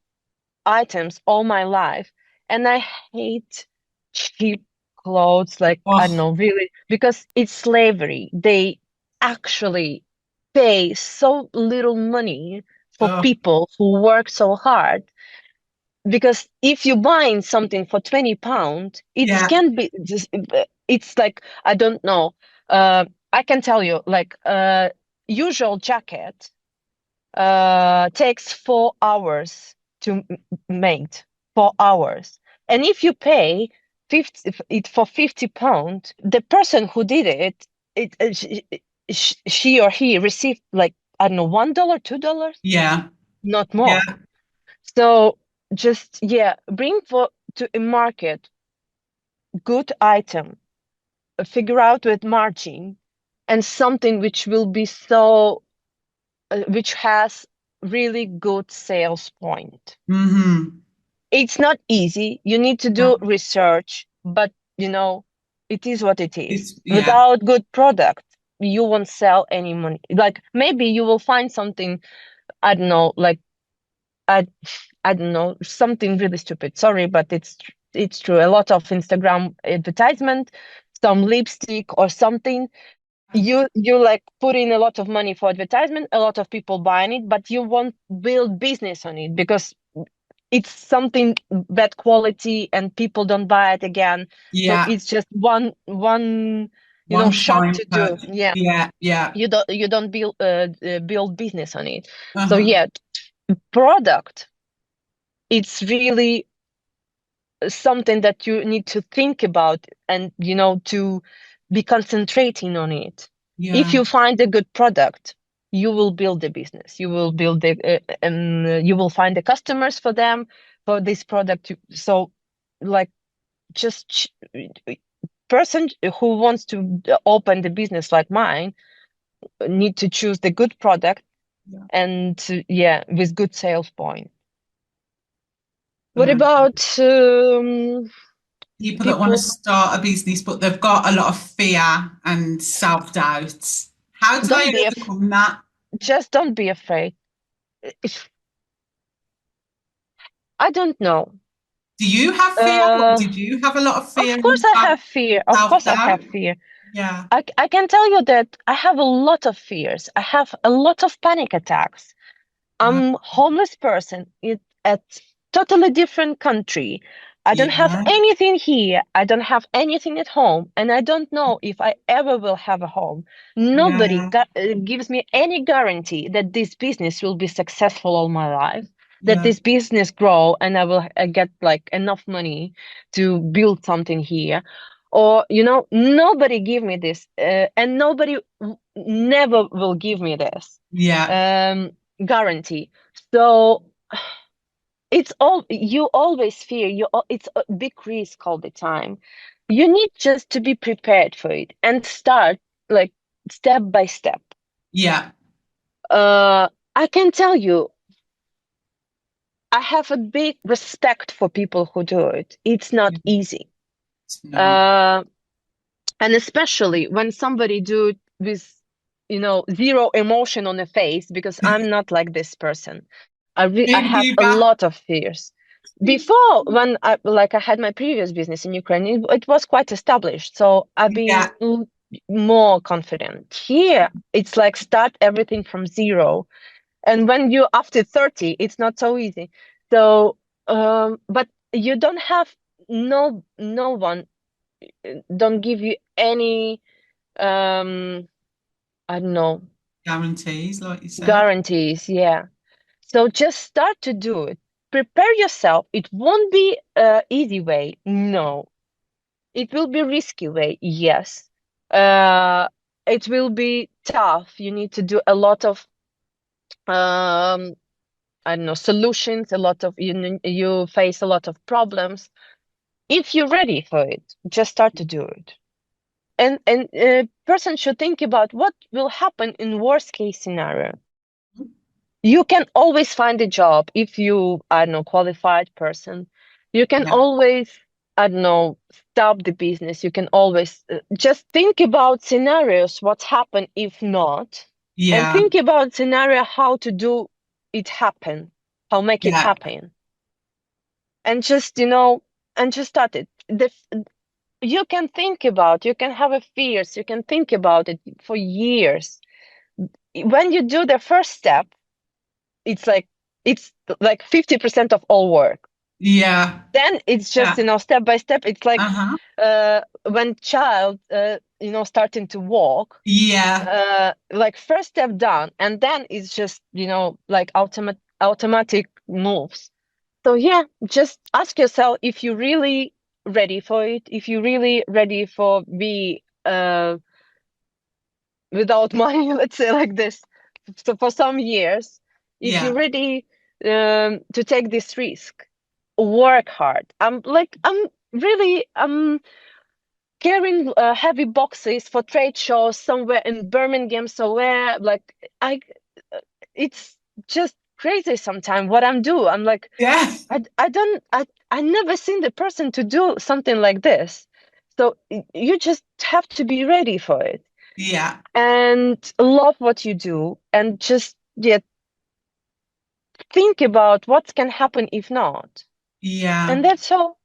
items all my life, and I hate cheap clothes. Like I don't Oh, know, really, because it's slavery. They actually pay so little money for oh, people who work so hard, because if you buying something for £20, it yeah. can be just, it's like I don't know. I can tell you, like usual jacket takes 4 hours to make, 4 hours, and if you pay 50 it for £50, the person who did it she or he received like I don't know $1, $2, Yeah. not Yeah. more. So just bring for to a market good item, figure out with margin and something which will be so which has really good sales point. Mm-hmm. It's not easy. You need to Yeah. do research, but it is what it is. It's yeah. Without good product, you won't sell any money. Like maybe you will find something, I don't know, like I I don't know, something really stupid. Sorry, but it's true. A lot of Instagram advertisement, some lipstick or something. You like put in a lot of money for advertisement, a lot of people buying it, but you won't build business on it because it's something bad quality and people don't buy it again. So Yeah. it's just one One shot time to do. purchase. Yeah, Yeah. Yeah. you don't build business on it. So Uh-huh. product, it's really something that you need to think about and to be concentrating on it. If Yeah. you find a good product, you will build the business. You will build the, you will find the customers for them, for this product. So, like, just person who wants to open the business like mine need to choose the good product and with good sales point. What about people that want to people? start a business, but they've got a lot of fear and self-doubt? How do Don't they be overcome that? just don't be afraid. I don't know. Do you have fear, or did you have a lot of fear Of and course I have fear. Of course I self-doubt? have fear. Yeah. I can tell you that I have a lot of fears. I have a lot of panic attacks. I'm homeless person in a totally different country. I don't have Yeah. anything here. I don't have anything at home, and I don't know if I ever will have a home. Nobody Yeah. gives me any guarantee that this business will be successful all my life, that Yeah. this business grow and I will get like enough money to build something here. Or, nobody give me this, and nobody never will give me this. Yeah. Guarantee. So it's all you always fear. It's a big risk all the time. You need just to be prepared for it and start like step by step. Yeah. I can tell you, I have a big respect for people who do it. It's not easy. No. Uh, and especially when somebody do it with, zero emotion on the face, because I'm not like this person. I Me have a neither. lot of fears. Before, when I had my previous business in Ukraine, it was quite established, so I've been Yeah. more confident. Here, it's like start everything from zero, and when you after 30, it's not so easy. So, but you don't have no one don't give you any I don't know Guarantees, like you said. guarantees. Yeah. So just start to do it. Prepare yourself. It won't be a easy way. No. It will be risky way. Yes. Uh, it will be tough. You need to do a lot of I don't know, solutions, a lot of you face a lot of problems. If you're ready for it, just start to do it. And a person should think about what will happen in worst case scenario. You can always find a job if you are no qualified person. You can Yeah. always, I don't know, stop the business. You can always just think about scenarios, what's happen if not, and Yeah. think about scenario how to do it happen, how make it Yeah. happen, and just and just start it. You can think about, you can have a fears, you can think about it for years. When you do the first step, it's like 50% of all work. Yeah. Then it's just Yeah. step by step. It's like Uh-huh. when child starting to walk, Yeah. like first step done, and then it's just like automatic moves. So yeah, just ask yourself if you're really ready for it, if you're really ready for be without money, let's say like this, so for some years, if you're Yeah. ready to take this risk, work hard. I'm really carrying heavy boxes for trade shows somewhere in Birmingham, somewhere like I, it's just crazy sometimes what I'm do. I'm like, Yeah. I don't I never seen the person to do something like this. So you just have to be ready for it Yeah. and love what you do and just think about what can happen if not. Yeah. And that's all.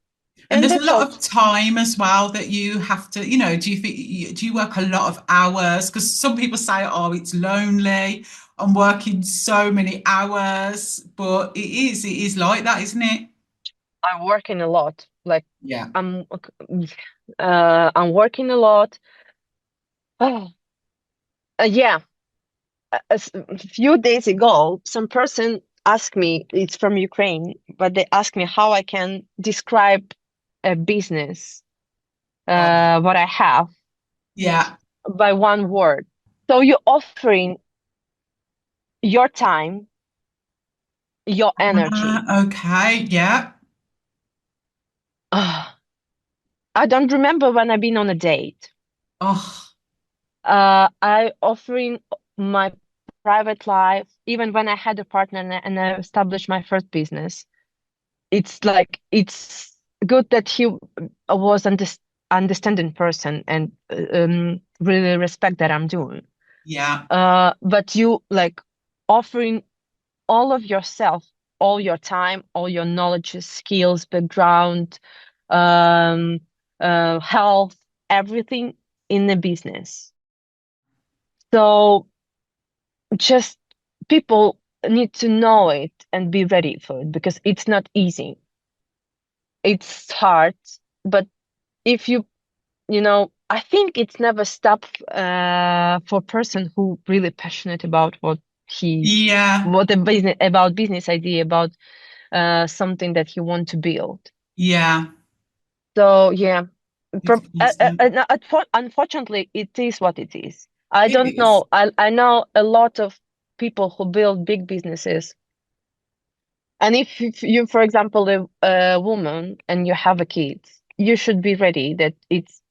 And And there's a that's lot all. of time as well that you have to, do you think, do you work a lot of hours? Because some people say, oh, it's lonely. I'm working so many hours, but it is like that, isn't it? I'm working a lot. Like Yeah. I'm I'm working a lot. Oh, yeah. A few days ago, some person asked me, it's from Ukraine, but they asked me how I can describe a business, Oh, what I have yeah. by one word. So you're offering your time, your energy. Okay, yeah. Ah, I don't remember when I've been on a date. Oh, I offering my private life, even when I had a partner and I established my first business. It's like it's good that he was understanding person and really respect that I'm doing. yeah, But you like offering all of yourself, all your time, all your knowledge, skills, background, um, health, everything in the business. So just people need to know it and be ready for it because it's not easy. It's hard, but if I think it's never stop for a person who really passionate about yeah, what the business about business idea about something that he want to build. yeah. So yeah, It's constant. unfortunately, it is what it is. I It don't is. know. I know a lot of people who build big businesses. And if you, for example, a woman and you have a kid, you should be ready that it's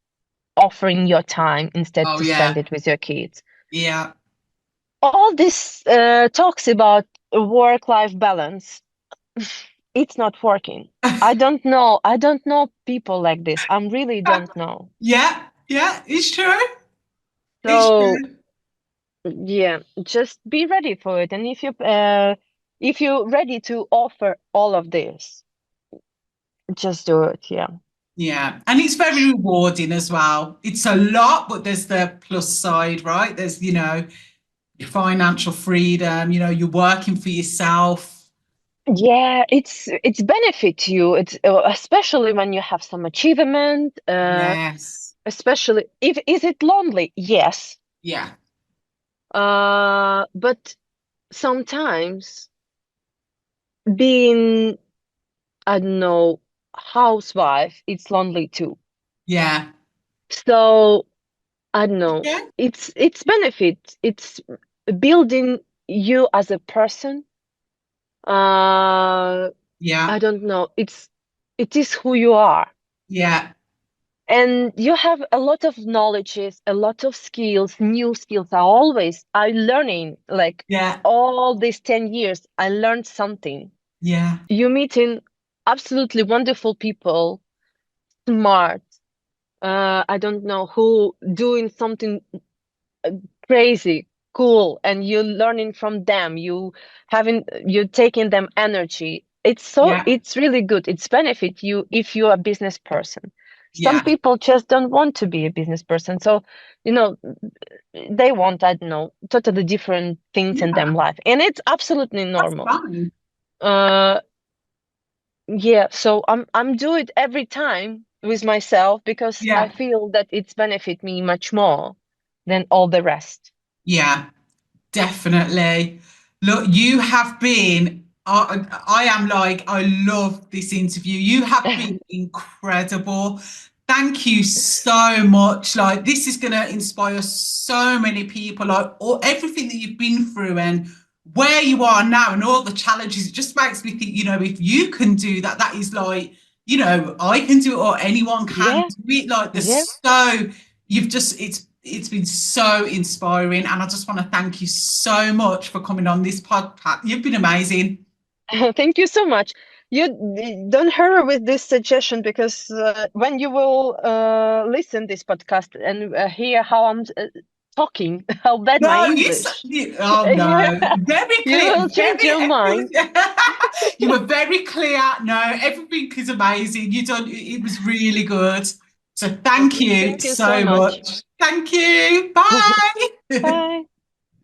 offering your time instead Oh, to spend yeah, it with your kids. yeah. All this talks about work-life balance. It's not working. I don't know. I don't know people like this. I really don't know. Yeah, yeah, it's true. It's So true. yeah, just be ready for it. And if you're ready to offer all of this, just do it. Yeah. Yeah. And it's very rewarding as well. It's a lot, but there's the plus side, right? There's, your financial freedom, you're working for yourself. Yeah, it's benefit to you. It's especially when you have some achievement. Yes. Especially if is it lonely? Yes. Yeah. But sometimes being, I don't know, housewife, it's lonely too. Yeah. So I don't know. Yeah. It's benefit. It's building you as a person. Uh, Yeah. I don't know. It is who you are. Yeah. And you have a lot of knowledges, a lot of skills, new skills are always I learning like Yeah. all these 10 years, I learned something. Yeah. You meeting absolutely wonderful people, smart, I don't know who doing something crazy, cool, and you're learning from them. You're taking them energy. Yeah. It's really good. It's benefit you if you're a business person. Some Yeah. people just don't want to be a business person. So, you know, they want, I don't know, totally different things in Yeah. them life. And it's absolutely That's normal. fine. Uh yeah, so I'm do it every time with myself because I Yeah. feel that it's benefit me much more than all the rest. Yeah. Definitely. Look, you have been, I am like, I love this interview. You have been incredible. Thank you so much. Like, this is going to inspire so many people, like, everything that you've been through and where you are now and all the challenges. It just makes me think, if you can do that, that is like, I can do it or anyone can Yeah, do it. Like, yeah. it's been so inspiring, and I just want to thank you so much for coming on this podcast. You've been amazing. Thank you so much. You don't hurry with this suggestion because when you will listen this podcast and hear how I'm talking, how bad my No, English, oh no, very you clear, will change your mind. you were very clear. No, everything is amazing. It was really good. So thank Okay, you thank you so so much. much. Thank you. Bye. Bye.